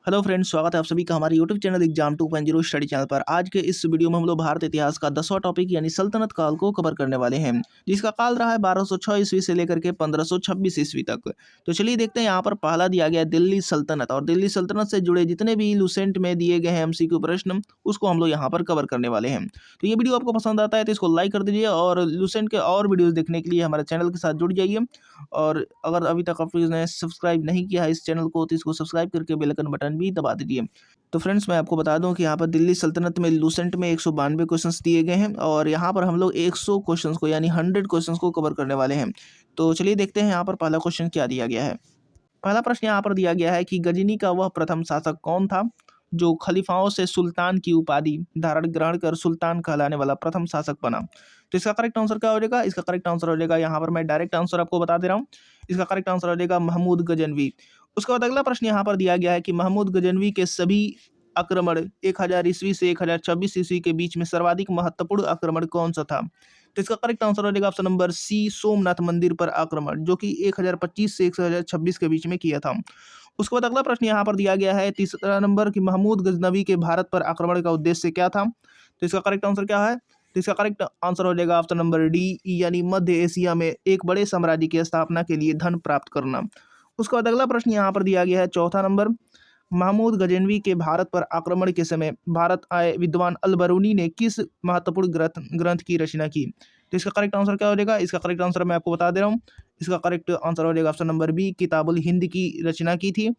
Hello friends, स्वागत है आप सभी का हमारे YouTube channel exam 2.0 study channel पर। आज के इस वीडियो में हम लोग भारत इतिहास का 10वां टॉपिक यानी सल्तनत काल को कवर करने वाले हैं, जिसका काल रहा है 1206 ईस्वी से लेकर के 1526 ईस्वी तक। तो चलिए देखते हैं। यहाँ पर पहला दिया गया है दिल्ली सल्तनत, और दिल्ली सल्तनत से जुड़े जितने भी लुसेंट में दिए गए हैं एमसीक्यू प्रश्न, उसको हम लोग यहाँ पर कवर करने वाले हैं। तो ये वीडियो आपको पसंद आता है तो इसको लाइक कर दीजिए, और लुसेंट के और वीडियोज़ देखने के लिए हमारे चैनल के साथ जुड़ जाइए। और अगर अभी तक आपने सब्सक्राइब नहीं किया है इस चैनल को, तो इसको सब्सक्राइब करके बेल आइकन बटन भी दबा दीजिए। तो फ्रेंड्स, मैं आपको बता दूं कि यहाँ पर दिल्ली सल्तनत में लुसेंट में 192 क्वेश्चंस दिए गए हैं, और यहाँ पर हम लोग 100 क्वेश्चंस को यानी 100 क्वेश्चंस को कवर करने वाले हैं। तो चलिए देखते हैं यहाँ पर पहला क्वेश्चन क्या दिया गया है। पहला प्रश्न यहाँ पर दिया गया है कि गजनी का वह प्रथम शासक कौन था जो खलीफाओं से सुल्तान की उपाधि धारण ग्रहण कर सुल्तान कहलाने वाला प्रथम शासक बना। तो इसका करेक्ट आंसर क्या हो जाएगा? इसका करेक्ट आंसर हो जाएगा, यहाँ पर मैं डायरेक्ट आंसर आपको बता दे रहा हूँ, इसका करेक्ट आंसर हो जाएगा महमूद गजनवी। उसके बाद अगला प्रश्न यहाँ पर दिया गया है कि महमूद गजनवी के सभी आक्रमण 1000 ईस्वी से 1026 ईस्वी के बीच में सर्वाधिक महत्वपूर्ण आक्रमण कौन सा था? तो इसका करेक्ट आंसर हो जाएगा ऑप्शन नंबर सी, सोमनाथ मंदिर पर आक्रमण, जो कि 1025 से 1026 के बीच में किया था। उसके बाद अगला प्रश्न यहाँ पर दिया गया है तीसरा नंबर कि महमूद गजनवी के भारत पर आक्रमण का उद्देश्य क्या था? तो इसका करेक्ट आंसर क्या है? तो इसका करेक्ट आंसर हो जाएगा ऑप्शन नंबर डी, यानी मध्य एशिया में एक बड़े साम्राज्य की स्थापना के लिए धन प्राप्त करना। उसके बाद अगला प्रश्न यहाँ पर दिया गया है चौथा नंबर, महमूद गजनवी के भारत पर आक्रमण के समय भारत आए विद्वान अल बरूनी ने किस महत्वपूर्ण ग्रंथ की रचना की? तो इसका करेक्ट आंसर क्या हो जाएगा? इसका करेक्ट आंसर मैं आपको बता दे रहा हूँ, इसका करेक्ट आंसर हो जाएगा ऑप्शन नंबर बी, किताबुल हिंद की रचना की थी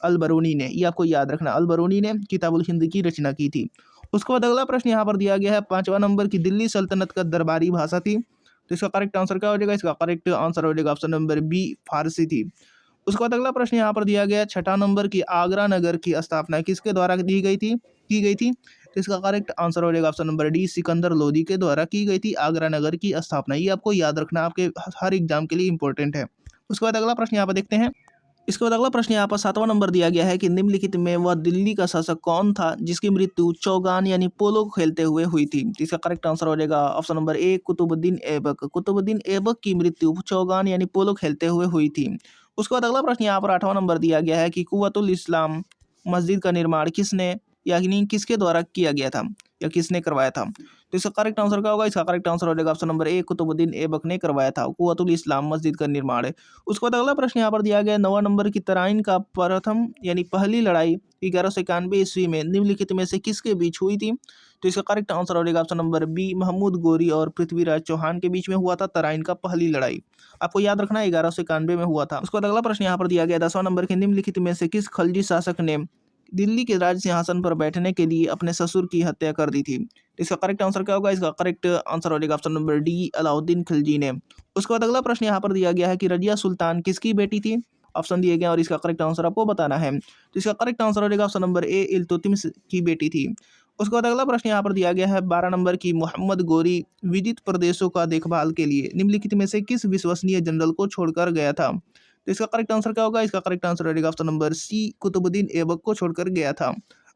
अल बरूनी ने। ये आपको याद रखना, अल बरूनी ने किताबुल हिंद की रचना की थी। उसके बाद अगला प्रश्न यहाँ पर दिया गया है पांचवा नंबर की दिल्ली सल्तनत का दरबारी भाषा थी। तो इसका करेक्ट आंसर क्या हो जाएगा? इसका करेक्ट आंसर हो जाएगा ऑप्शन नंबर बी, फारसी थी। उसके बाद अगला प्रश्न यहाँ पर दिया गया छठा नंबर की आगरा नगर की स्थापना किसके द्वारा की गई थी। तो इसका करेक्ट आंसर हो जाएगा option number D, Sikandar Lodi के द्वारा की गई थी आगरा नगर की स्थापना। ये आपको याद रखना, आपके हर एग्जाम के लिए इंपॉर्टेंट है। उसके बाद अगला प्रश्न यहाँ पर देखते हैं। इसके बाद अगला प्रश्न यहाँ पर 7वां नंबर दिया गया है कि निम्नलिखित में वह दिल्ली का शासक कौन था जिसकी मृत्यु चौगान यानी पोलो खेलते हुए हुई थी? तो इसका करेक्ट आंसर हो जाएगा option number A, Qutbuddin Aibak. Qutbuddin Aibak की मृत्यु चौगान यानी पोलो खेलते हुए हुई थी। उसके बाद अगला प्रश्न यहाँ पर 8वां नंबर दिया गया है कि कुव्वतुल इस्लाम मस्जिद का निर्माण किसने यानी किसके द्वारा किया गया था या किसने करवाया था? तो इसका करेक्ट आंसर क्या होगा? इसका करेक्ट आंसर हो जाएगा option number A, Qutbuddin Aibak ने करवाया था कुव्वतुल इस्लाम मस्जिद का निर्माण। उसके बाद अगला प्रश्न यहाँ पर दिया गया 9वां नंबर की तराइन का प्रथम यानी पहली लड़ाई 1191 ईस्वी में निम्नलिखित में से किसके बीच हुई थी? तो इसका करेक्ट आंसर हो जाएगा ऑप्शन नंबर बी, महमूद गोरी और पृथ्वीराज चौहान के बीच में हुआ था तराइन का पहली लड़ाई। आपको याद रखना 1191 में हुआ था। उसके बाद अगला प्रश्न यहाँ पर दिया गया 10वां नंबर के निम्नलिखित में से किस खलजी शासक ने दिल्ली के राज सिंहासन पर बैठने के लिए अपने ससुर की हत्या कर दी थी? इसका करेक्ट आंसर क्या होगा? इसका करेक्ट आंसर हो जाएगा option number D, Alauddin Khilji ने। उसके बाद अगला प्रश्न यहाँ पर दिया गया है कि रजिया सुल्तान किसकी बेटी थी? ऑप्शन दिए गए और इसका करेक्ट आंसर आपको बताना है। तो इसका करेक्ट आंसर हो जाएगा ऑप्शन नंबर ए, इल्तुतमिश की बेटी थी। उसके बाद अगला प्रश्न यहाँ पर दिया गया है 12 नंबर की मोहम्मद गोरी विदित प्रदेशों का देखभाल के लिए निम्नलिखित में से किस विश्वसनीय जनरल को छोड़कर गया था? तो इसका करेक्ट आंसर क्या होगा? इसका करेक्ट आंसर रहेगा option number C, Qutbuddin Aibak को छोड़कर गया था।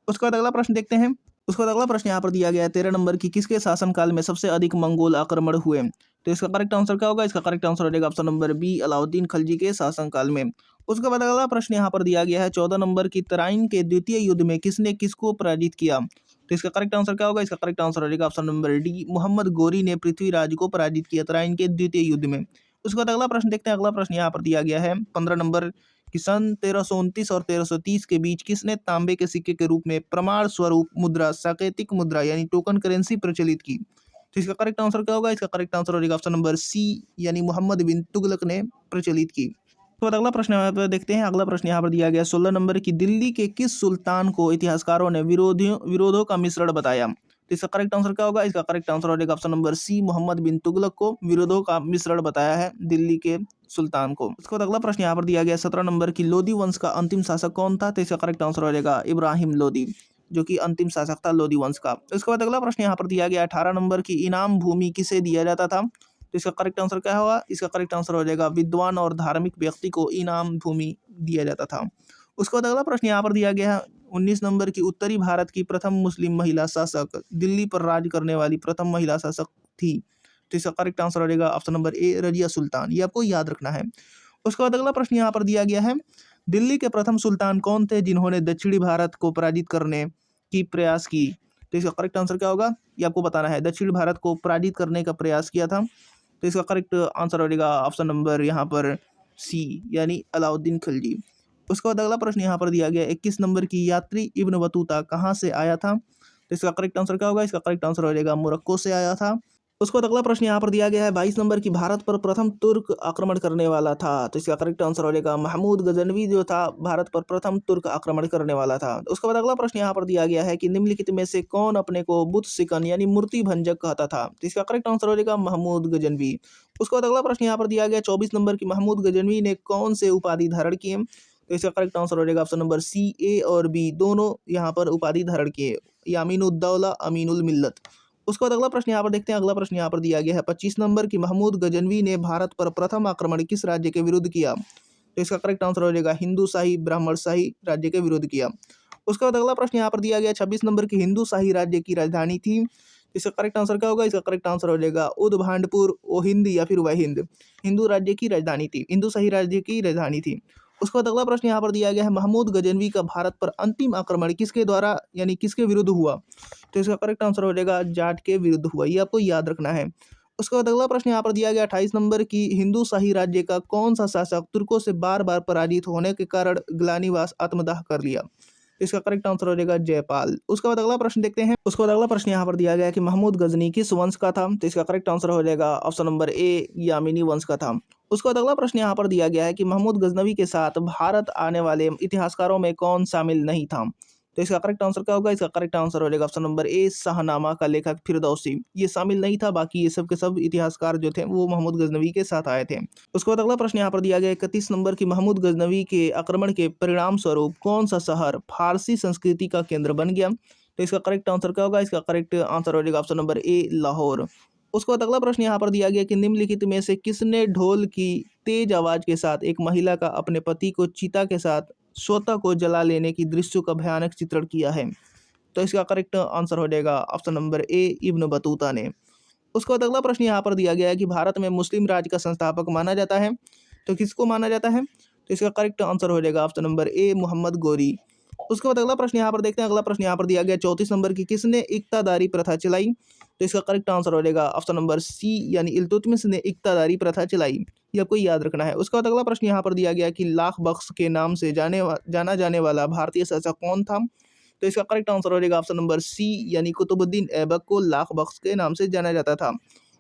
उसके बाद अगला प्रश्न देखते हैं। उसके बाद अगला प्रश्न यहाँ पर दिया गया है 13 नंबर की किसके शासनकाल में सबसे अधिक मंगोल आक्रमण हुए? तो इसका करेक्ट आंसर क्या होगा? इसका करेक्ट आंसर रहेगा option number B, Alauddin Khilji के शासनकाल में। उसके बाद अगला प्रश्न यहाँ पर दिया गया है 14 नंबर की तराइन के द्वितीय युद्ध में किसने किसको पराजित किया? तो इसका करेक्ट आंसर क्या होगा? इसका करेक्ट आंसर रहेगा option number D, Mohammad Ghori ने पृथ्वीराज को पराजित किया तराइन के द्वितीय युद्ध में। उसके बाद अगला प्रश्न देखते हैं। अगला प्रश्न यहाँ पर दिया गया है 15 नंबर कि सन 1329 और 1330 के बीच किसने तांबे के सिक्के के रूप में प्रमाण स्वरूप मुद्रा सांकेतिक मुद्रा यानी टोकन करेंसी प्रचलित की? तो इसका करेक्ट आंसर क्या होगा? इसका करेक्ट आंसर हो जाएगा ऑप्शन नंबर सी, यानी मोहम्मद बिन तुगलक ने प्रचलित की। तो अगला प्रश्न यहाँ पर देखते हैं। अगला प्रश्न यहाँ पर दिया गया 16 नंबर की दिल्ली के किस सुल्तान को इतिहासकारों ने विरोधों का मिश्रण बताया? तो इसका करेक्ट आंसर क्या होगा? इसका करेक्ट आंसर हो जाएगा ऑप्शन नंबर सी, मोहम्मद बिन तुगलक को विरोधों का मिश्रण बताया है दिल्ली के सुल्तान को। उसके बाद अगला प्रश्न यहाँ पर दिया गया 17 नंबर की लोदी वंश का अंतिम शासक कौन था? तो इसका करेक्ट आंसर हो जाएगा इब्राहिम लोदी, जो कि अंतिम शासक था लोदी वंश का। उसके बाद अगला प्रश्न यहाँ पर दिया गया 18 नंबर की इनाम भूमि किसे दिया जाता था? तो इसका करेक्ट आंसर क्या होगा? इसका करेक्ट आंसर हो जाएगा विद्वान और धार्मिक व्यक्ति को इनाम भूमि दिया जाता था। उसके बाद अगला प्रश्न यहाँ पर दिया गया है 19 नंबर की उत्तरी भारत की प्रथम मुस्लिम महिला शासक दिल्ली पर राज करने वाली प्रथम महिला शासक थी। तो इसका करेक्ट आंसर हो जाएगा ऑप्शन नंबर ए, रजिया सुल्तान। ये आपको याद रखना है। उसके बाद अगला प्रश्न यहाँ पर दिया गया है दिल्ली के प्रथम सुल्तान कौन थे जिन्होंने दक्षिणी भारत को पराजित करने की प्रयास की? तो इसका करेक्ट आंसर क्या होगा, ये आपको बताना है। दक्षिण भारत को पराजित करने का प्रयास किया था। तो इसका करेक्ट आंसर हो जाएगा ऑप्शन नंबर यहाँ पर सी, यानी अलाउद्दीन खिलजी। उसके बाद अगला प्रश्न यहाँ पर दिया गया 21 नंबर की यात्री इब्न बतूता कहाँ से आया था? तो इसका करेक्ट आंसर क्या होगा, इसका करेक्ट आंसर हो जाएगा मोरक्को से आया था। उसको अगला प्रश्न यहाँ पर दिया गया है 22 नंबर की भारत पर प्रथम तुर्क आक्रमण करने वाला था। तो इसका करेक्ट आंसर हो जाएगा महमूद गजनवी जो था भारत पर प्रथम तुर्क आक्रमण करने वाला था। उसके बाद अगला प्रश्न यहाँ पर दिया गया है कि निम्नलिखित में से कौन अपने को बुत सिकन यानी मूर्ति भंजक कहता था? तो इसका करेक्ट आंसर हो जाएगा महमूद गजनवी। उसके बाद अगला प्रश्न यहाँ पर दिया गया 24 नंबर की महमूद गजनवी ने कौन से उपाधि धारण किए? तो इसका करेक्ट आंसर हो जाएगा ऑप्शन नंबर सी, ए और बी दोनों यहाँ पर उपाधि धारण किए, यामीनुद्दौला अमीनुल मिल्लत। उसके बाद अगला प्रश्न यहाँ पर देखते हैं। अगला प्रश्न यहाँ पर दिया गया है 25 नंबर की महमूद गजनवी ने भारत पर प्रथम आक्रमण किस राज्य के विरुद्ध किया? तो इसका करेक्ट आंसर हो जाएगा हिंदू शाही ब्राह्मण शाही राज्य के विरुद्ध किया। उसके बाद अगला प्रश्न यहाँ पर दिया गया 26 नंबर की हिंदू शाही राज्य की राजधानी थी। इसका करेक्ट आंसर क्या होगा, इसका करेक्ट आंसर हो जाएगा उदभांडपुर ओहिंद या फिर वहिंद। हिंदू राज्य की राजधानी थी, हिंदू शाही राज्य की राजधानी थी। उसके बाद अगला प्रश्न यहाँ पर दिया गया है महमूद गजनवी का भारत पर अंतिम आक्रमण किसके द्वारा यानी किसके विरुद्ध हुआ? तो इसका करेक्ट आंसर हो जाएगा जाट के विरुद्ध हुआ, ये आपको याद रखना है। उसके बाद अगला प्रश्न यहाँ पर दिया गया 28 नंबर की हिंदू शाही राज्य का कौन सा शासक तुर्कों से बार बार पराजित होने के कारण ग्लानिवास आत्मदाह कर लिया? इसका करेक्ट आंसर हो जाएगा जयपाल। उसके बाद अगला प्रश्न देखते हैं। उसके बाद अगला प्रश्न यहाँ पर दिया गया कि महमूद गजनी किस वंश का था? तो इसका करेक्ट आंसर हो जाएगा ऑप्शन नंबर ए, यामिनी वंश का था। उसके बाद अगला प्रश्न यहाँ पर दिया गया है कि महमूद गजनवी के साथ भारत आने वाले इतिहासकारों में कौन शामिल नहीं था? तो इसका करेक्ट आंसर क्या होगा, इसका करेक्ट आंसर हो जाएगा ऑप्शन नंबर ए, शाहनामा का लेखक फिरदौसी। ये शामिल नहीं था, बाकी ये सब के सब इतिहासकार जो थे वो महमूद गजनवी के साथ आए थे। उसके बाद अगला प्रश्न यहाँ पर दिया गया 31 नंबर की महमूद गजनवी के आक्रमण के परिणाम स्वरूप कौन सा शहर फारसी संस्कृति का केंद्र बन गया? तो इसका करेक्ट आंसर क्या होगा, इसका करेक्ट आंसर हो जाएगा ऑप्शन नंबर ए, लाहौर। उसके बाद अगला प्रश्न यहाँ पर दिया गया कि निम्नलिखित में से किसने ढोल की तेज आवाज के साथ एक महिला का अपने पति को चिता के साथ स्वतः को जला लेने की दृश्यों का भयानक चित्रण किया है? तो इसका करेक्ट आंसर हो जाएगा ऑप्शन नंबर ए, इब्न बतूता ने। उसके बाद अगला प्रश्न यहाँ पर दिया गया है कि भारत में मुस्लिम राज का संस्थापक माना जाता है, तो किसको माना जाता है? तो इसका करेक्ट आंसर हो जाएगा option number A, Mohammad Ghori. उसके बाद अगला प्रश्न यहाँ पर देखते हैं। अगला प्रश्न यहाँ पर दिया गया 34 नंबर की किसने इक्तादारी प्रथा चलाई? तो इसका करेक्ट आंसर हो जाएगा ऑप्शन नंबर सी, यानी इल्तुतमिश ने इक्तादारी प्रथा चलाई। ये आपको याद रखना है। उसके बाद अगला प्रश्न यहाँ पर दिया गया कि लाख बख्श के नाम से जाना जाने वाला भारतीय शासक कौन था? तो इसका करेक्ट आंसर हो जाएगा ऑप्शन नंबर सी, यानी कुतुबुद्दीन ऐबक को लाख बख्श के नाम से जाना जाता था।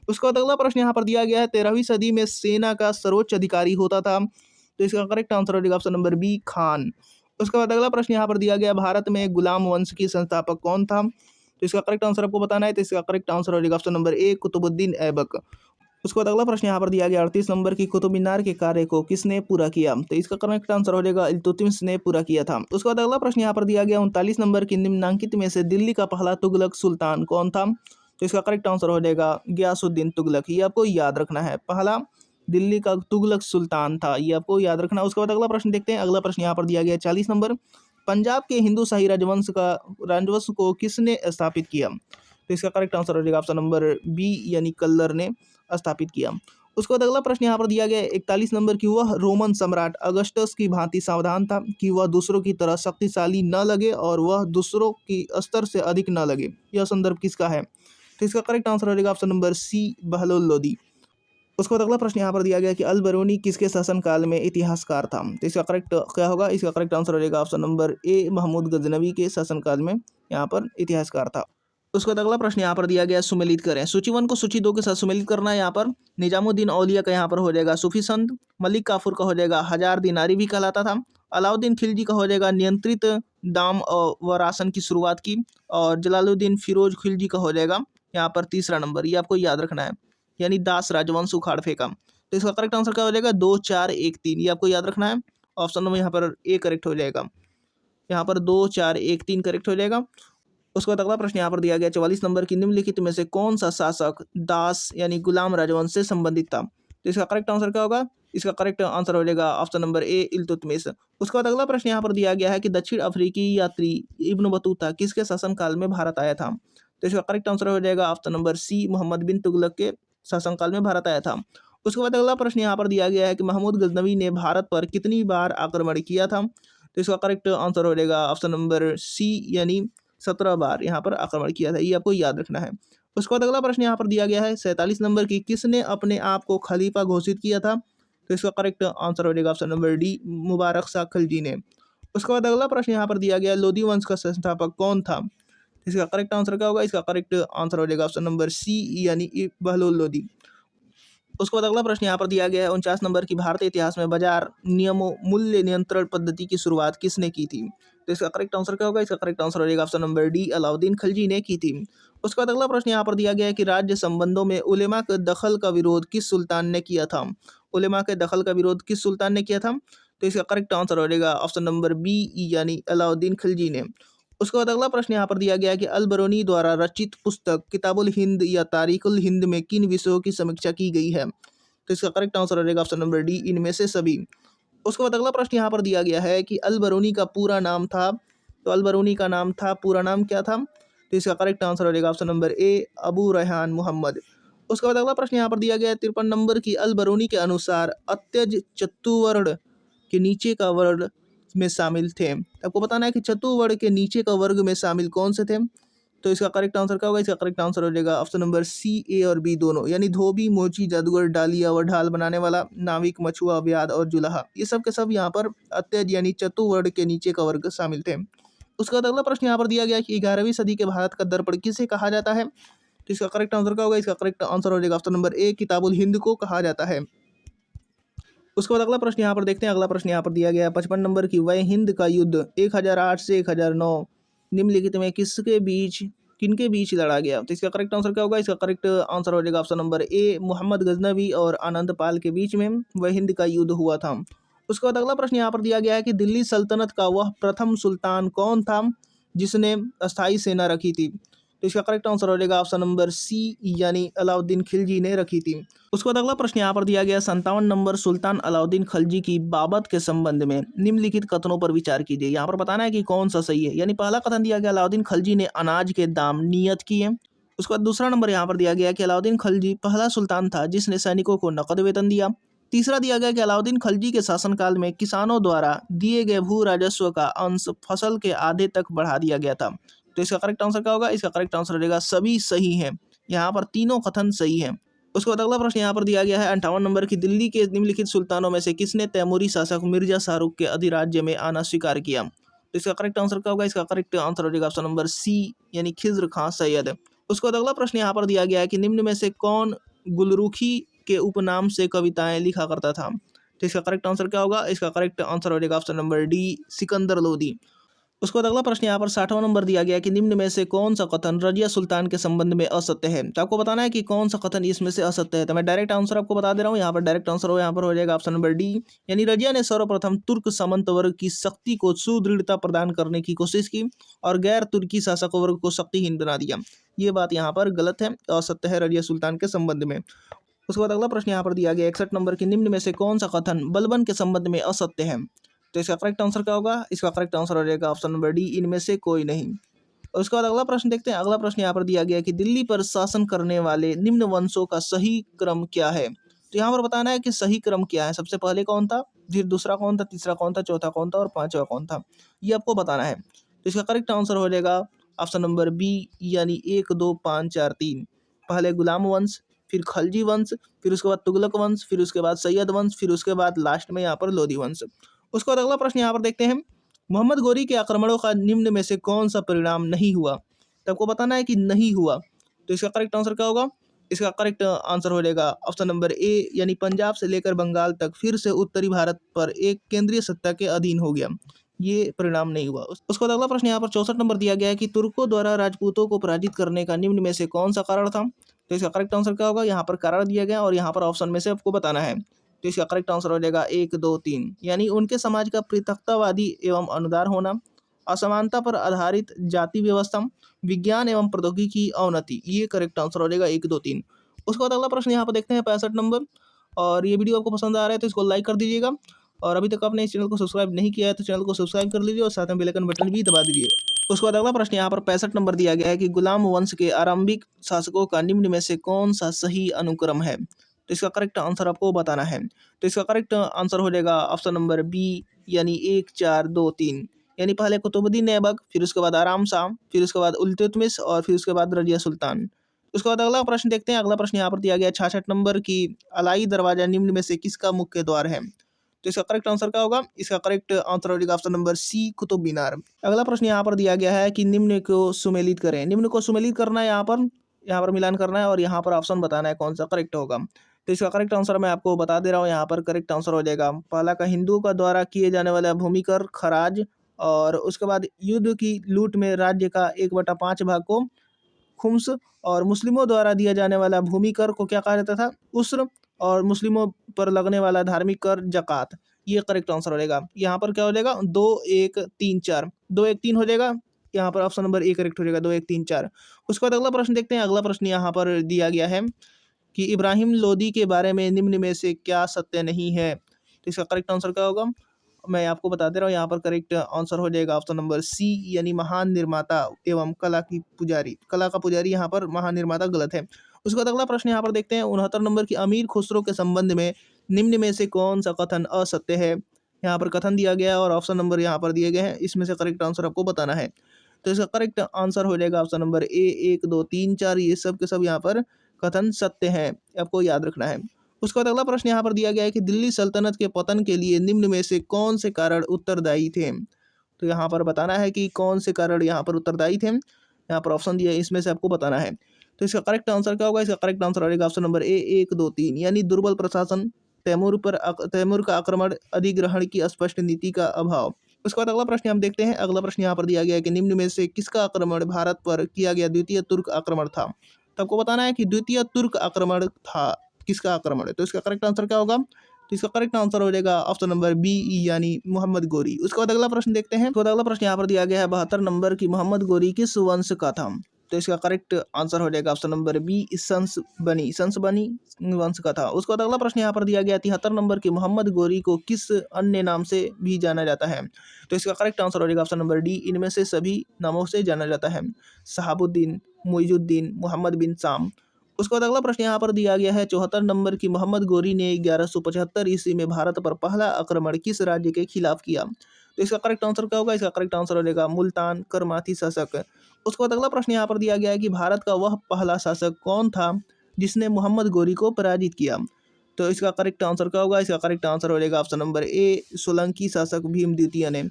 उसके बाद अगला प्रश्न यहाँ पर दिया गया है 13वीं सदी में सेना का सर्वोच्च अधिकारी होता था। तो इसका करेक्ट आंसर हो जाएगा ऑप्शन नंबर बी, खान। उसके बाद अगला प्रश्न यहाँ पर दिया गया भारत में गुलाम वंश की संस्थापक कौन था? तो इसका करेक्ट आंसर आपको बताना है। तो इसका करेक्ट आंसर हो जाएगा option number A, Qutbuddin Aibak. उसके बाद अगला प्रश्न यहाँ पर दिया गया 38 नंबर की कुतुब मीनार के कार्य को किसने पूरा किया? तो इसका करेक्ट आंसर हो जाएगा इल्तुतमिश ने पूरा किया था। उसके बाद अगला प्रश्न यहाँ पर दिया गया 39 नंबर की निम्नलिखित में से दिल्ली का पहला तुगलक सुल्तान कौन था? तो इसका करेक्ट आंसर हो जाएगा गयासुद्दीन तुगलक। ये आपको याद रखना है, पहला दिल्ली का तुगलक सुल्तान था, ये आपको याद रखना। उसके बाद अगला प्रश्न देखते हैं। अगला प्रश्न यहाँ पर दिया गया 40 नंबर, पंजाब के हिंदू शाही राजवंश को किसने स्थापित किया? तो इसका करेक्ट आंसर हो जाएगा ऑप्शन नंबर बी, यानी कल्लर ने स्थापित किया। उसके बाद अगला प्रश्न यहाँ पर दिया गया 41 नंबर की वह रोमन सम्राट अगस्टस की भांति सावधान था कि वह दूसरों की तरह शक्तिशाली न लगे और वह दूसरों की स्तर से अधिक न लगे। यह संदर्भ किसका है? तो इसका करेक्ट आंसर हो जाएगा option number C, Bahlol Lodi. उसके बाद अगला प्रश्न यहाँ पर दिया गया कि अल बरूनी किसके शासनकाल में इतिहासकार था? तो इसका करेक्ट क्या होगा, इसका करेक्ट आंसर हो जाएगा option number A, Mahmud Ghaznavi के शासनकाल में यहाँ पर इतिहासकार था। उसके बाद अगला प्रश्न यहाँ पर दिया गया सुमेलित करें। सूची 1 को सूची 2 के साथ सुमेलित करना है। यहाँ पर निजामुद्दीन औलिया का यहाँ पर हो जाएगा सूफी संत, मलिक काफूर का हो जाएगा हजार दिनारी भी कहलाता था, अलाउद्दीन खिलजी का हो जाएगा नियंत्रित दाम व राशन की शुरुआत की, और जलालुद्दीन फिरोज खिलजी का हो जाएगा यहाँ पर तीसरा नंबर। ये आपको याद रखना है, यानी दास राजवंश उखाड़ फेंका। तो इसका करेक्ट आंसर क्या हो जाएगा 2, 4, 1, 3। ये आपको याद रखना है। ऑप्शन नंबर यहाँ पर ए करेक्ट हो जाएगा, यहाँ पर 2, 4, 1, 3 करेक्ट हो जाएगा। उसके बाद अगला प्रश्न यहाँ पर दिया गया 44 नंबर की निम्नलिखित में से कौन सा शासक दास यानी गुलाम राजवंश से संबंधित था? तो इसका करेक्ट आंसर क्या होगा, इसका करेक्ट आंसर हो जाएगा ऑप्शन नंबर ए, इल्तुतमिश। उसके बाद अगला प्रश्न यहाँ पर दिया गया है कि दक्षिण अफ्रीकी यात्री इब्न बतूता किसके शासनकाल में भारत आया था? तो इसका करेक्ट आंसर हो जाएगा ऑप्शन नंबर सी, मोहम्मद बिन तुगलक के शासनकाल में भारत आया था। उसके बाद अगला प्रश्न यहाँ पर दिया गया है कि महमूद गजनवी ने भारत पर कितनी बार आक्रमण किया था। तो इसका करेक्ट आंसर हो जाएगा ऑप्शन नंबर सी, यानी 17 बार यहाँ पर आक्रमण किया था। ये आपको याद रखना है। उसके बाद अगला प्रश्न यहाँ पर दिया गया है 47 नंबर की, किसने अपने आप को खलीफा घोषित किया था। तो इसका करेक्ट आंसर हो जाएगा option number D, Mubarak Shah Khilji ने। उसके बाद अगला प्रश्न यहाँ पर दिया गया है लोधी वंश का संस्थापक कौन था। इसका करेक्ट आंसर क्या होगा। इसका करेक्ट आंसर हो जाएगा ऑप्शन नंबर सी, यानी बहलोल लोधी। उसके बाद अगला प्रश्न यहाँ पर दिया गया है 49 नंबर की, भारतीय इतिहास में बाजार नियमों मूल्य नियंत्रण पद्धति की शुरुआत किसने की थी। तो इसका करेक्ट आंसर क्या होगा। इसका करेक्ट आंसर हो जाएगा option number D, Alauddin Khilji ने की थी। उसके बाद अगला प्रश्न यहाँ पर दिया गया है कि राज्य संबंधों में उलेमा के दखल का विरोध किस सुल्तान ने किया था। उलेमा के दखल का विरोध किस सुल्तान ने किया था। तो इसका करेक्ट आंसर हो जाएगा ऑप्शन नंबर बी, यानी अलाउद्दीन खिलजी ने। उसके बाद अगला प्रश्न यहाँ पर दिया गया है कि अल बरूनी द्वारा रचित पुस्तक किताबुल हिंद या तारीखुल हिंद में किन विषयों की समीक्षा की गई है। तो इसका करेक्ट आंसर हो जाएगा ऑप्शन नंबर डी, इनमें से सभी। उसके बाद अगला प्रश्न यहाँ पर दिया गया है कि अल बरूनी का पूरा नाम था। तो अल बरूनी का नाम था, पूरा नाम क्या था। तो इसका करेक्ट आंसर हो जाएगा option number A, Abu Rehan Mohammad. उसके बाद अगला प्रश्न यहाँ पर दिया गया है 53 नंबर की, अल बरूनी के अनुसार अत्यज चतुवर्ण के नीचे का वर्ग में शामिल थे। आपको बताना है कि चतुवर्ण के नीचे का वर्ग में शामिल कौन से थे। तो इसका करेक्ट आंसर क्या होगा। इसका करेक्ट आंसर हो जाएगा ऑप्शन नंबर सी, ए और बी दोनों, यानी धोबी, मोची, जादूगर, डालिया व ढाल बनाने वाला, नाविक, मछुआ, व्याध और जुलाहा, ये सब के सब यहाँ पर अत्यज यानी चतुवर्ण के नीचे का वर्ग शामिल थे। उसके बाद अगला प्रश्न यहाँ पर दिया गया कि 11वीं सदी के भारत का दर्पण किसे कहा जाता है। तो इसका करेक्ट आंसर क्या होगा। इसका करेक्ट आंसर हो जाएगा ऑप्शन नंबर ए, किताबुल हिंद को कहा जाता है। उसके बाद अगला प्रश्न यहाँ पर देखते हैं। अगला प्रश्न यहाँ पर दिया गया है 55 नंबर की, वह हिंद का युद्ध 1008 से 1009 निम्नलिखित में किनके बीच लड़ा गया। तो इसका करेक्ट आंसर क्या होगा। इसका करेक्ट आंसर हो जाएगा option number A, Mohammad Ghaznavi और आनंद पाल के बीच में वह हिंद का युद्ध हुआ था। उसके बाद अगला प्रश्न यहाँ पर दिया गया है कि दिल्ली सल्तनत का वह प्रथम सुल्तान कौन था जिसने अस्थायी सेना रखी थी। तो इसका करेक्ट आंसर हो जाएगा ऑप्शन नंबर सी, यानी अलाउद्दीन खिलजी ने रखी थी। उसके बाद अगला प्रश्न यहाँ पर दिया गया 57 नंबर, सुल्तान अलाउद्दीन खिलजी की बाबत के संबंध में निम्नलिखित कथनों पर विचार कीजिए। यहाँ पर बताना है कि कौन सा सही है। यानी पहला कथन दिया गया अलाउद्दीन खिलजी ने अनाज के दाम नियत किए। उसके बाद दूसरा नंबर यहाँ पर दिया गया कि अलाउद्दीन खिलजी पहला सुल्तान था जिसने सैनिकों को नकद वेतन दिया। तीसरा दिया गया कि अलाउद्दीन खिलजी के शासनकाल में किसानों द्वारा दिए गए भू राजस्व का अंश फसल के आधे तक बढ़ा दिया गया था। तो इसका करेक्ट आंसर क्या होगा। इसका करेक्ट आंसर हो जाएगा सभी सही है। यहाँ पर तीनों कथन सही है। उसके बाद अगला प्रश्न यहाँ पर दिया गया है 58 नंबर की, दिल्ली के निम्नलिखित सुल्तानों में से किसने तैमूरी शासक मिर्जा शाहरुख के अधिराज्य में आना स्वीकार किया। तो इसका करेक्ट आंसर क्या होगा। इसका करेक्ट आंसर हो जाएगा ऑप्शन नंबर सी, यानी खिज्र खां सैयद। उसके बाद अगला प्रश्न यहाँ पर दिया गया है कि निम्न में से कौन गुलरुखी के उपनाम से कविताएं लिखा करता था। तो इसका करेक्ट आंसर क्या होगा। इसका करेक्ट आंसर हो जाएगा option number D, Sikandar Lodi. उसके बाद अगला प्रश्न यहाँ पर 60वां नंबर दिया गया कि निम्न में से कौन सा कथन रजिया सुल्तान के संबंध में असत्य है। तो आपको बताना है कि कौन सा कथन इसमें से असत्य है। तो मैं डायरेक्ट आंसर आपको बता दे रहा हूँ। यहाँ पर डायरेक्ट आंसर यहाँ पर हो जाएगा ऑप्शन नंबर डी, यानी रजिया ने सर्वप्रथम तुर्क सामंत वर्ग की शक्ति को सुदृढ़ता प्रदान करने की कोशिश की और गैर तुर्की शासक वर्ग को शक्तिहीन बना दिया। ये बात यहाँ पर गलत है, असत्य है रजिया सुल्तान के संबंध में। उसके बाद अगला प्रश्न यहाँ पर दिया गया 61 नंबर की, निम्न में से कौन सा कथन बलबन के संबंध में असत्य है। तो इसका करेक्ट आंसर क्या होगा। इसका करेक्ट आंसर हो जाएगा ऑप्शन नंबर डी, इनमें से कोई नहीं। और उसके बाद अगला प्रश्न देखते हैं। अगला प्रश्न यहाँ पर दिया गया कि दिल्ली पर शासन करने वाले निम्न वंशों का सही क्रम क्या है। तो यहाँ पर बताना है कि सही क्रम क्या है। सबसे पहले कौन था, फिर दूसरा कौन था, तीसरा कौन था, चौथा कौन था और पांचवा कौन था, ये आपको बताना है। तो इसका करेक्ट आंसर हो जाएगा ऑप्शन नंबर बी, यानी 1 2 5 4 3। पहले गुलाम वंश, फिर खलजी वंश, फिर उसके बाद तुगलक वंश, फिर उसके बाद सैयद वंश, फिर उसके बाद लास्ट में यहाँ पर लोधी वंश। उसके बाद अगला प्रश्न यहाँ पर देखते हैं। मोहम्मद गोरी के आक्रमणों का निम्न में से कौन सा परिणाम नहीं हुआ। तो आपको बताना है कि नहीं हुआ। तो इसका करेक्ट आंसर क्या होगा। इसका करेक्ट आंसर हो जाएगा ऑप्शन नंबर ए, यानी पंजाब से लेकर बंगाल तक फिर से उत्तरी भारत पर एक केंद्रीय सत्ता के अधीन हो गया। ये परिणाम नहीं हुआ। उसके बाद अगला प्रश्न यहाँ पर 64 नंबर दिया गया है कि तुर्कों द्वारा राजपूतों को पराजित करने का निम्न में से कौन सा कारण था। तो इसका करेक्ट आंसर क्या होगा। यहाँ पर कारण दिया गया और यहाँ पर ऑप्शन में से आपको बताना है। तो इसका करेक्ट आंसर हो जाएगा 1 2 3, यानी उनके समाज का पृथकतावादी एवं अनुदार होना, असमानता पर आधारित जाति व्यवस्था, विज्ञान एवं प्रौद्योगिकी की अवनति। ये करेक्ट आंसर हो जाएगा 1 2 3। उसके बाद अगला प्रश्न यहाँ पर देखते हैं 65 नंबर। और ये वीडियो आपको पसंद आ रहा है तो इसको लाइक कर दीजिएगा, और अभी तक आपने इस चैनल को सब्सक्राइब नहीं किया है तो चैनल को सब्सक्राइब कर लीजिए और साथ में बेल आइकन बटन भी दबा दीजिए। उसके बाद अगला प्रश्न यहाँ पर 65 नंबर दिया गया है कि गुलाम वंश के आरंभिक शासकों का निम्न में से कौन सा सही अनुक्रम है। तो इसका करेक्ट आंसर आपको बताना है। तो इसका करेक्ट आंसर हो जाएगा ऑप्शन नंबर बी, यानी 1 4 2 3। यानी पहले कुतुबुद्दीन ऐबक, फिर उसके बाद आराम शाह, फिर उसके बाद इल्तुतमिश और फिर उसके बाद रजिया सुल्तान। उसके बाद अगला प्रश्न देखते हैं। अगला प्रश्न यहाँ पर दिया गया 66 नंबर की, अलाई दरवाजा निम्न में से किसका मुख्य द्वार है? तो इसका करेक्ट आंसर क्या होगा? इसका करेक्ट आंसर हो जाएगा ऑप्शन नंबर सी, कुतुब मीनार। अगला प्रश्न यहाँ पर दिया गया है कि निम्न को सुमेलित करें। निम्न को सुमेलित करना है, यहाँ पर मिलान करना है और यहाँ पर ऑप्शन बताना है कौन सा करेक्ट होगा। तो इसका करेक्ट आंसर मैं आपको बता दे रहा हूँ। यहाँ पर करेक्ट आंसर हो जाएगा पहला का, हिंदुओं का द्वारा किए जाने वाला भूमि कर, खराज, और उसके बाद युद्ध की लूट में राज्य का 1/5 भाग को खुम्स, और मुस्लिमों द्वारा दिया जाने वाला भूमि कर को क्या कहा जाता था? उस्र, और मुस्लिमों पर लगने वाला धार्मिक कर जकात। ये करेक्ट आंसर हो जाएगा। यहाँ पर क्या हो जाएगा? 2 1 3 4, 2 1 3 हो जाएगा। यहाँ पर ऑप्शन नंबर ए करेक्ट हो जाएगा, 2 1 3 4। उसके बाद अगला प्रश्न देखते हैं। अगला प्रश्न यहाँ पर दिया गया है कि इब्राहिम लोदी के बारे में निम्न में से क्या सत्य नहीं है? तो इसका करेक्ट आंसर क्या होगा? मैं आपको बता दे रहा हूँ। यहाँ पर करेक्ट आंसर हो जाएगा ऑप्शन नंबर सी, यानी महान निर्माता एवं कला की पुजारी। कला का पुजारी यहाँ पर महान निर्माता गलत है। उसके बाद अगला प्रश्न यहाँ पर देखते हैं। 69 नंबर की, अमीर खुसरो के संबंध में निम्न में से कौन सा कथन असत्य है? यहाँ पर कथन दिया गया है और ऑप्शन नंबर यहाँ पर दिए गए हैं। इसमें से करेक्ट आंसर आपको बताना है। तो इसका करेक्ट आंसर हो जाएगा ऑप्शन नंबर ए, 1 2 3 4। ये सब के सब यहाँ पर कथन सत्य है, आपको याद रखना है। उसके बाद अगला प्रश्न यहाँ पर दिया गया है कि दिल्ली सल्तनत के पतन के लिए निम्न में से कौन से कारण उत्तरदायी थे? तो यहाँ पर बताना है कि कौन से कारण यहाँ पर उत्तरदायी थे। यहाँ पर ऑप्शन दिया है, इसमें से आपको बताना है। तो इसका करेक्ट आंसर क्या होगा? इसका करेक्ट आंसर हो जाएगा ऑप्शन नंबर ए, 1 2 3। यानी दुर्बल प्रशासन, तैमूर का आक्रमण, अधिग्रहण की स्पष्ट नीति का अभाव। उसके बाद अगला प्रश्न हम देखते हैं। अगला प्रश्न यहाँ पर दिया गया है कि निम्न में से किसका आक्रमण भारत पर किया गया द्वितीय तुर्क आक्रमण था? तो आपको बताना है कि द्वितीय तुर्क आक्रमण था, किसका आक्रमण है? तो इसका करेक्ट आंसर क्या होगा? तो इसका करेक्ट आंसर हो जाएगा ऑप्शन नंबर बी, यानी मोहम्मद गोरी। उसके बाद अगला प्रश्न देखते हैं। तो अगला प्रश्न यहाँ पर दिया गया है 72 नंबर की, मोहम्मद गोरी किस वंश का था? तो इसका करेक्ट आंसर हो जाएगा ऑप्शन नंबर बी, सन्स बनी वंश का था। उसके बाद अगला प्रश्न यहाँ पर दिया गया 73 नंबर की, मोहम्मद गोरी को किस अन्य नाम से भी जाना जाता है? तो इसका करेक्ट आंसर हो जाएगा ऑप्शन नंबर डी, इनमें से सभी नामों से जाना जाता है। शहाबुद्दीन, मुइजुद्दीन, मोहम्मद बिन साम। उसके बाद अगला प्रश्न यहाँ पर दिया गया है 74 नंबर की, मोहम्मद गोरी ने 1175 ईस्वी में भारत पर पहला आक्रमण किस राज्य के खिलाफ किया? तो इसका करेक्ट आंसर क्या होगा? इसका करेक्ट आंसर हो जाएगा मुल्तान करमाती शासक। उसके बाद अगला प्रश्न यहाँ पर दिया गया है कि भारत का वह पहला शासक कौन था जिसने मोहम्मद गोरी को पराजित किया? तो इसका करेक्ट आंसर क्या होगा? इसका करेक्ट आंसर हो जाएगा ऑप्शन नंबर ए, सोलंकी शासक भीम द्वितीय ने।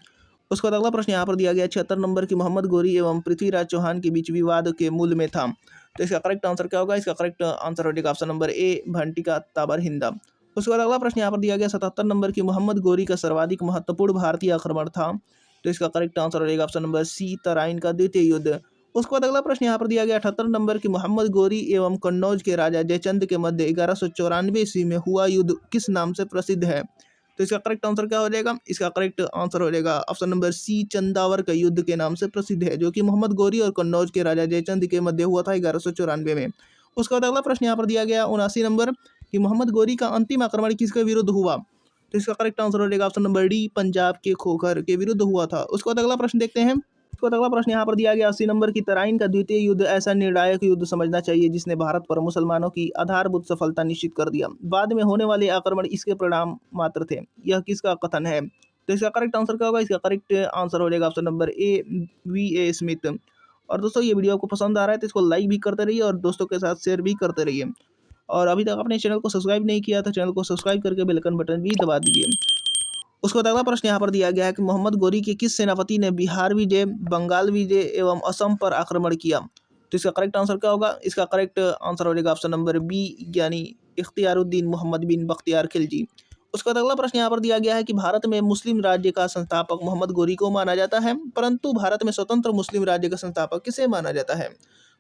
उसके बाद अगला प्रश्न यहाँ पर दिया गया 76 नंबर की, मोहम्मद गोरी एवं पृथ्वीराज चौहान के बीच विवाद के मूल में था। तो इसका करेक्ट आंसर क्या होगा? इसका करेक्ट आंसर हो जाएगा ऑप्शन नंबर ए, भंटिका ताबर हिंदा। उसके बाद अगला प्रश्न यहाँ पर दिया गया 77 नंबर की, मोहम्मद गोरी का सर्वाधिक महत्वपूर्ण भारतीय आक्रमण था। तो इसका करेक्ट आंसर हो जाएगा ऑप्शन नंबर सी, तराइन का द्वितीय युद्ध। उसके बाद अगला प्रश्न यहाँ पर दिया गया 78 नंबर की, मोहम्मद गोरी एवं कन्नौज के राजा जयचंद के मध्य 1194 ईस्वी में हुआ युद्ध किस नाम से प्रसिद्ध है? तो इसका करेक्ट आंसर क्या हो जाएगा? इसका करेक्ट आंसर हो जाएगा ऑप्शन नंबर सी, चंदावर का युद्ध के नाम से प्रसिद्ध है, जो कि मोहम्मद गोरी और कन्नौज के राजा जयचंद के मध्य हुआ था 1194 में। उसके बाद अगला प्रश्न यहाँ पर दिया गया 79 नंबर कि, मोहम्मद गोरी का अंतिम आक्रमण किसके विरुद्ध हुआ? तो इसका करेक्ट आंसर हो जाएगा ऑप्शन नंबर डी, पंजाब के खोखर के विरुद्ध हुआ था। उसके बाद अगला प्रश्न देखते हैं। उसके बाद अगला प्रश्न यहाँ पर दिया गया 80 नंबर की, तराइन का द्वितीय युद्ध ऐसा निर्णायक युद्ध समझना चाहिए जिसने भारत पर मुसलमानों की आधारभूत सफलता निश्चित कर दिया। बाद में होने वाले आक्रमण इसके परिणाम मात्र थे। यह किसका कथन है? तो इसका करेक्ट आंसर क्या होगा? इसका करेक्ट आंसर हो जाएगा ऑप्शन नंबर ए, V.A. स्मिथ। और दोस्तों, ये वीडियो आपको पसंद आ रहा है तो इसको लाइक भी करते रहिए और दोस्तों के साथ शेयर भी करते रहिए। और अभी तक अपने चैनल को सब्सक्राइब नहीं किया तो चैनल को सब्सक्राइब करके बेल आइकन बटन भी दबा दीजिए। उसके बाद अगला प्रश्न यहाँ पर दिया गया है कि, मोहम्मद गोरी के किस सेनापति ने बिहार विजय, बंगाल विजय एवं असम पर आक्रमण किया? तो इसका करेक्ट आंसर क्या होगा? इसका करेक्ट आंसर हो जाएगा ऑप्शन नंबर बी, यानी इख्तियारुद्दीन मोहम्मद बिन बख्तियार खिलजी। उसके बाद अगला प्रश्न यहाँ पर दिया गया है कि, भारत में मुस्लिम राज्य का संस्थापक मोहम्मद गोरी को माना जाता है, परंतु भारत में स्वतंत्र मुस्लिम राज्य का संस्थापक किसे माना जाता है?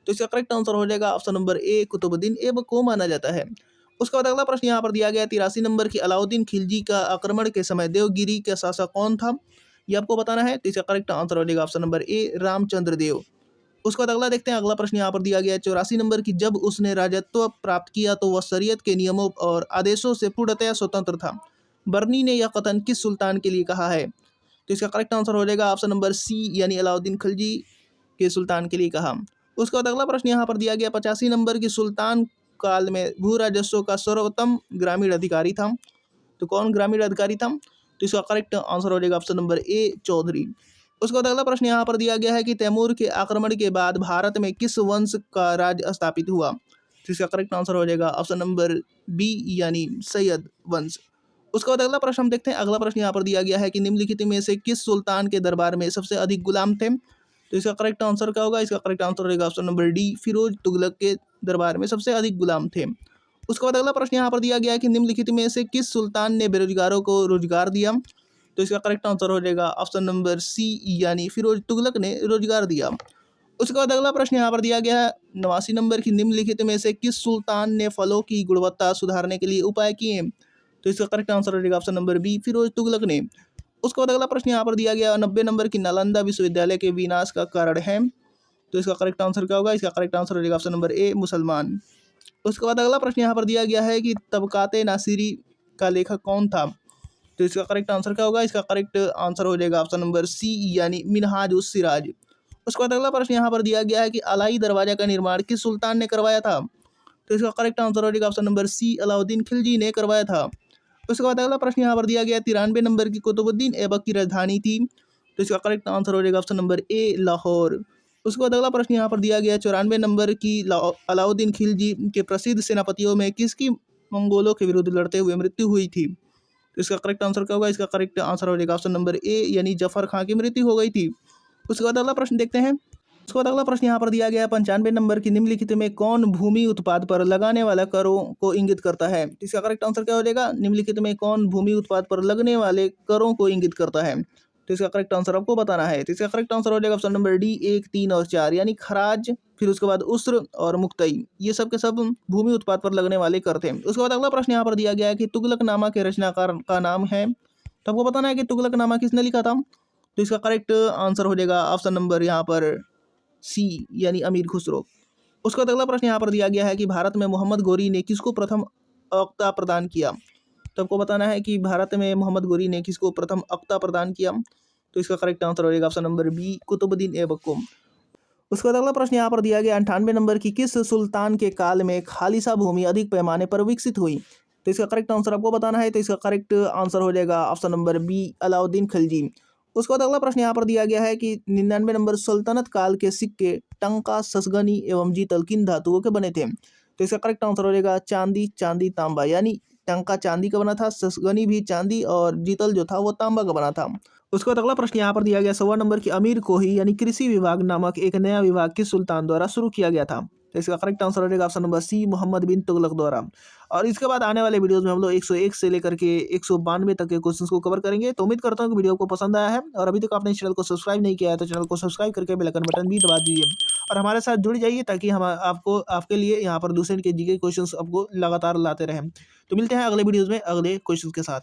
तो इसका करेक्ट आंसर हो जाएगा option number A, Qutbuddin Aibak को माना जाता है। उसके बाद अगला प्रश्न यहाँ पर दिया गया 83 नंबर की, अलाउद्दीन खिलजी का आक्रमण के समय देवगिरी का शासक कौन था? ये आपको बताना है। तो इसका करेक्ट आंसर हो जाएगा ऑप्शन नंबर ए, रामचंद्र देव। उसके बाद अगला देखते हैं। अगला प्रश्न यहाँ पर दिया गया 84 नंबर की, जब उसने राजत्व प्राप्त किया तो वह शरीयत के नियमों और आदेशों से पूर्णतया स्वतंत्र था। बर्नी ने यह कथन किस सुल्तान के लिए कहा है? तो इसका करेक्ट आंसर हो जाएगा ऑप्शन नंबर सी, यानी अलाउद्दीन खिलजी के सुल्तान के लिए कहा। उसके बाद अगला प्रश्न यहाँ पर दिया गया 85 नंबर की, सुल्तान काल में भू राजस्व का सर्वोत्तम ग्रामीण अधिकारी था? तो कौन ग्रामीण अधिकारी था? तो इसका करेक्ट आंसर हो जाएगा ऑप्शन नंबर ए, चौधरी। उसके बाद अगला प्रश्न यहाँ पर दिया गया है कि तैमूर के आक्रमण के बाद भारत में किस वंश का राज स्थापित हुआ? तो इसका करेक्ट आंसर हो जाएगा ऑप्शन नंबर बी, यानी सैयद वंश। उसके बाद अगला प्रश्न हम देखते हैं। अगला प्रश्न यहाँ पर दिया गया है कि निम्नलिखित में से किस सुल्तान के दरबार में सबसे अधिक गुलाम थे? तो इसका करेक्ट आंसर क्या होगा? इसका करेक्ट आंसर रहेगा option number D, Firoz Tughlaq के दरबार में सबसे अधिक गुलाम थे। उसके बाद अगला प्रश्न यहाँ पर दिया गया है कि निम्नलिखित में से किस सुल्तान ने बेरोजगारों को रोजगार दिया? तो इसका करेक्ट आंसर हो जाएगा ऑप्शन नंबर सी, यानी फिरोज तुगलक ने रोजगार दिया। उसके बाद अगला प्रश्न यहाँ पर दिया गया है 89 नंबर की, निम्नलिखित में से किस सुल्तान ने फलों की गुणवत्ता सुधारने के लिए उपाय किए? तो इसका करेक्ट आंसर हो जाएगा option number B, Firoz Tughlaq ने। उसके बाद अगला प्रश्न यहाँ पर दिया गया 90 नंबर की, नालंदा विश्वविद्यालय के विनाश का कारण है? तो इसका करेक्ट आंसर क्या होगा? इसका करेक्ट आंसर हो जाएगा ऑप्शन नंबर ए, मुसलमान। उसके बाद अगला प्रश्न यहाँ पर दिया गया है कि तबकाते नासिरी का लेखक कौन था? तो इसका करेक्ट आंसर क्या होगा? इसका करेक्ट आंसर हो जाएगा ऑप्शन नंबर सी, यानी मिनहाज उस सिराज। उसके बाद अगला प्रश्न यहाँ पर दिया गया है कि अलाई दरवाजा का निर्माण किस सुल्तान ने करवाया था? तो इसका करेक्ट आंसर हो जाएगा option number C, Alauddin Khilji ने करवाया था। उसके बाद अगला प्रश्न यहाँ पर दिया गया 93 नंबर की, कुतुबुद्दीन ऐबक की राजधानी थी? तो इसका करेक्ट आंसर हो जाएगा ऑप्शन नंबर ए, लाहौर। उसके बाद अगला प्रश्न यहाँ पर दिया गया 94 नंबर की, अलाउद्दीन खिलजी के प्रसिद्ध सेनापतियों में किसकी मंगोलों के विरुद्ध लड़ते हुए मृत्यु हुई थी? तो इसका करेक्ट आंसर क्या होगा? इसका करेक्ट आंसर हो जाएगा ऑप्शन नंबर ए, यानी जफर खां की मृत्यु हो गई थी। उसके बाद अगला प्रश्न देखते हैं। उसके बाद अगला प्रश्न यहाँ पर दिया गया है 95 नंबर की, निम्नलिखित में कौन भूमि उत्पाद पर लगाने वाला करों को इंगित करता है? इसका करेक्ट आंसर क्या हो जाएगा? निम्नलिखित में कौन भूमि उत्पाद पर लगने वाले करों को इंगित करता है? तो इसका करेक्ट आंसर आपको बताना है। तो इसका करेक्ट आंसर हो जाएगा ऑप्शन नंबर डी, 1, 3 और 4, यानी खराज, फिर उसके बाद उस्र और मुक्तई, ये सब के सब भूमि उत्पाद पर लगने वाले कर थे। उसके बाद अगला प्रश्न यहाँ पर दिया गया है कि तुगलकनामा के रचनाकार का नाम है? तो आपको बताना है कि तुगलकनामा किसने लिखा था? तो इसका करेक्ट आंसर हो जाएगा ऑप्शन नंबर यहाँ पर सी, यानी अमीर खुसरो। उसके बाद अगला प्रश्न यहाँ पर दिया गया है कि भारत में मोहम्मद गोरी ने किसको प्रथम अक्ता प्रदान किया? तो आपको बताना है कि भारत में मोहम्मद गोरी ने किसको प्रथम अक्ता प्रदान किया? तो इसका करेक्ट आंसर हो जाएगा option number B, Qutbuddin Aibak को। उसके बाद अगला प्रश्न यहाँ पर दिया गया 98 नंबर की, किस सुल्तान के काल में खालिसा भूमि अधिक पैमाने पर विकसित हुई? तो इसका करेक्ट आंसर आपको बताना है। तो इसका करेक्ट आंसर हो जाएगा option number B, Alauddin Khilji. उसके बाद अगला प्रश्न यहाँ पर दिया गया है कि 99 नंबर, सल्तनत काल के सिक्के टंका, ससगनी एवं जीतल किन धातुओं के बने थे? तो इसका करेक्ट आंसर हो जाएगा चांदी, चांदी, तांबा, यानी टंका चांदी का बना था, ससगनी भी चांदी और जीतल जो था वो तांबा का बना था। उसके बाद अगला प्रश्न यहाँ पर दिया गया 100 नंबर की, अमीर कोही यानी कृषि विभाग नामक एक नया विभाग किस सुल्तान द्वारा शुरू किया गया था? तो इसका करेक्ट आंसर हो जाएगा ऑप्शन नंबर सी, मोहम्मद बिन तुगलक द्वारा। और इसके बाद आने वाले वीडियोस में हम लोग 101 से लेकर के 192 तक के क्वेश्चंस को कवर करेंगे। तो उम्मीद करता हूँ कि वीडियो को पसंद आया है, और अभी तक आपने इस चैनल को सब्सक्राइब नहीं किया है तो चैनल को सब्सक्राइब करके बेल आइकन बटन भी दबा दीजिए और हमारे साथ जुड़ जाइए, ताकि हम आपको आपके लिए यहाँ पर दूसरे के जीके क्वेश्चंस आपको लगातार लाते रहें। तो मिलते हैं अगले वीडियोज़ में अगले क्वेश्चन के साथ।